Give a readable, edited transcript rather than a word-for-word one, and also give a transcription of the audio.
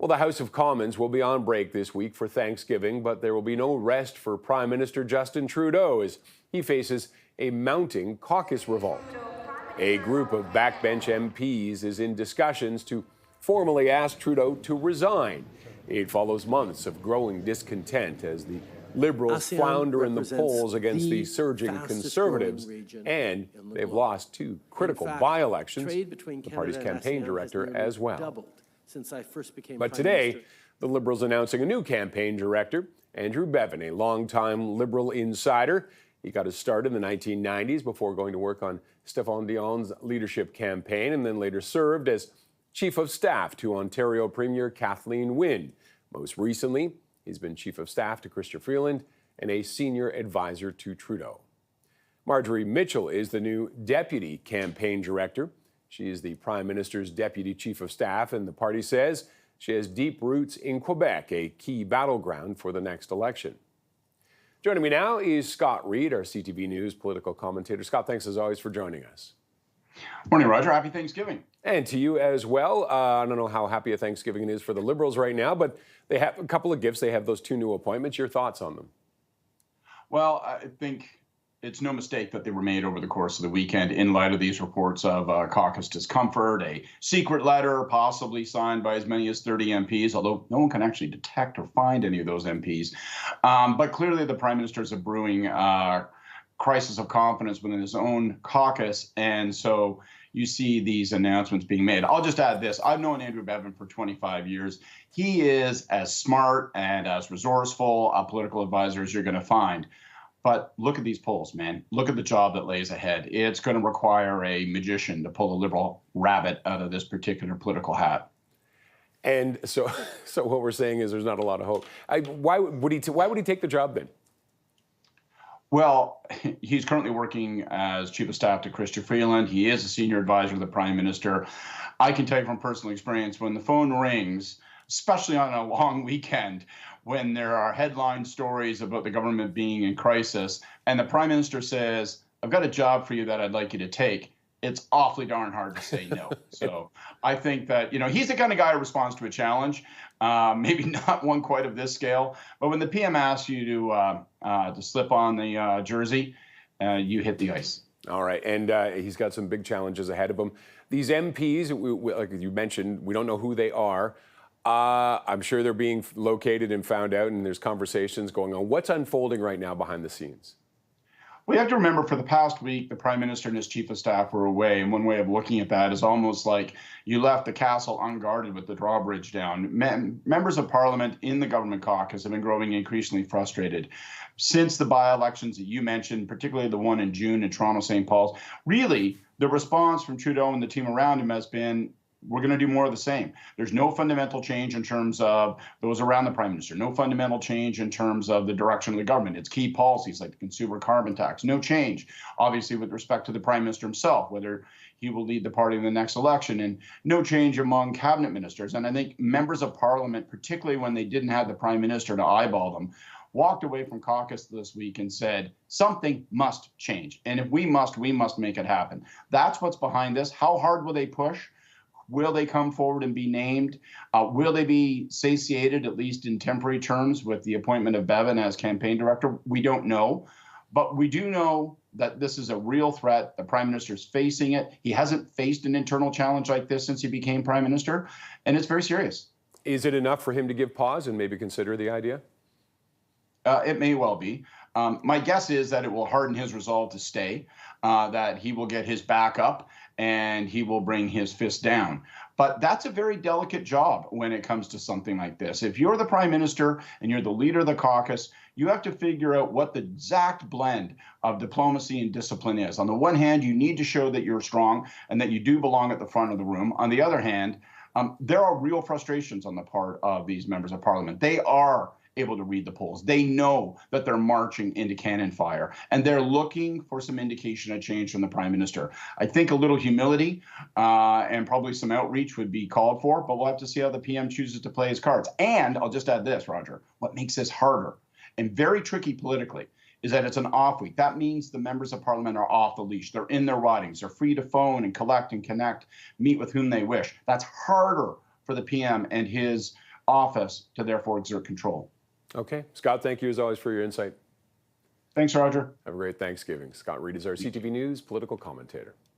Well, the House of Commons will be on break this week for Thanksgiving, but there will be no rest for Prime Minister Justin Trudeau as he faces a mounting caucus revolt. A group of backbench MPs is in discussions to formally ask Trudeau to resign. It follows months of growing discontent as the Liberals flounder in the polls against the surging Conservatives, and they've lost two critical by-elections, the party's campaign director as well. But today, the Liberals announcing a new campaign director, Andrew Bevin, a longtime Liberal insider. He got his start in the 1990s before going to work on Stéphane Dion's leadership campaign and then later served as Chief of Staff to Ontario Premier Kathleen Wynne. Most recently, he's been Chief of Staff to Chrystia Freeland and a senior advisor to Trudeau. Marjorie Mitchell is the new Deputy Campaign Director. She is the Prime Minister's Deputy Chief of Staff, and the party says she has deep roots in Quebec, a key battleground for the next election. Joining me now is Scott Reid, our CTV News political commentator. Scott, thanks as always for joining us. Morning, Roger. Happy Thanksgiving. And to you as well. I don't know how happy a Thanksgiving it is for the Liberals right now, but they have a couple of gifts. They have those two new appointments. Your thoughts on them? Well, I think it's no mistake that they were made over the course of the weekend in light of these reports of caucus discomfort, a secret letter possibly signed by as many as 30 MPs, although no one can actually detect or find any of those MPs. But clearly the Prime Minister is a brewing crisis of confidence within his own caucus, and so you see these announcements being made. I'll just add this. I've known Andrew Bevin for 25 years. He is as smart and as resourceful a political advisor as you're going to find. But look at these polls, man. Look at the job that lays ahead. It's going to require a magician to pull a Liberal rabbit out of this particular political hat. And so what we're saying is there's not a lot of hope. Why would he take the job then? Well, he's currently working as Chief of Staff to Chrystia Freeland. He is a senior advisor to the Prime Minister. I can tell you from personal experience, when the phone rings, especially on a long weekend, when there are headline stories about the government being in crisis, and the Prime Minister says, I've got a job for you that I'd like you to take, it's awfully darn hard to say no. So I think that, he's the kind of guy who responds to a challenge, maybe not one quite of this scale, but when the PM asks you to slip on the jersey, you hit the ice. All right, and he's got some big challenges ahead of him. These MPs, like you mentioned, we don't know who they are. I'm sure they're being located and found out, and there's conversations going on. What's unfolding right now behind the scenes? We have to remember for the past week, the Prime Minister and his Chief of Staff were away. And one way of looking at that is almost like you left the castle unguarded with the drawbridge down. Members of Parliament in the government caucus have been growing increasingly frustrated. Since the by-elections that you mentioned, particularly the one in June in Toronto, St. Paul's, really the response from Trudeau and the team around him has been, we're going to do more of the same. There's no fundamental change in terms of those around the Prime Minister, no fundamental change in terms of the direction of the government. It's key policies like the consumer carbon tax, no change, obviously, with respect to the Prime Minister himself, whether he will lead the party in the next election, and no change among cabinet ministers. And I think members of Parliament, particularly when they didn't have the Prime Minister to eyeball them, walked away from caucus this week and said, something must change. And if we must make it happen. That's what's behind this. How hard will they push? Will they come forward and be named? Will they be satiated, at least in temporary terms, with the appointment of Bevin as campaign director? We don't know. But we do know that this is a real threat. The Prime Minister's facing it. He hasn't faced an internal challenge like this since he became Prime Minister, and it's very serious. Is it enough for him to give pause and maybe consider the idea? It may well be. My guess is that it will harden his resolve to stay, that he will get his back up and he will bring his fist down. But that's a very delicate job when it comes to something like this. If you're the Prime Minister and you're the leader of the caucus, you have to figure out what the exact blend of diplomacy and discipline is. On the one hand, you need to show that you're strong and that you do belong at the front of the room. On the other hand, there are real frustrations on the part of these members of Parliament. They are able to read the polls. They know that they're marching into cannon fire, and they're looking for some indication of change from the Prime Minister. I think a little humility and probably some outreach would be called for, but we'll have to see how the PM chooses to play his cards. And I'll just add this, Roger, what makes this harder and very tricky politically is that it's an off week. That means the members of Parliament are off the leash. They're in their ridings. They're free to phone and collect and connect, meet with whom they wish. That's harder for the PM and his office to therefore exert control. Okay. Scott, thank you as always for your insight. Thanks, Roger. Have a great Thanksgiving. Scott Reed is our CTV News political commentator.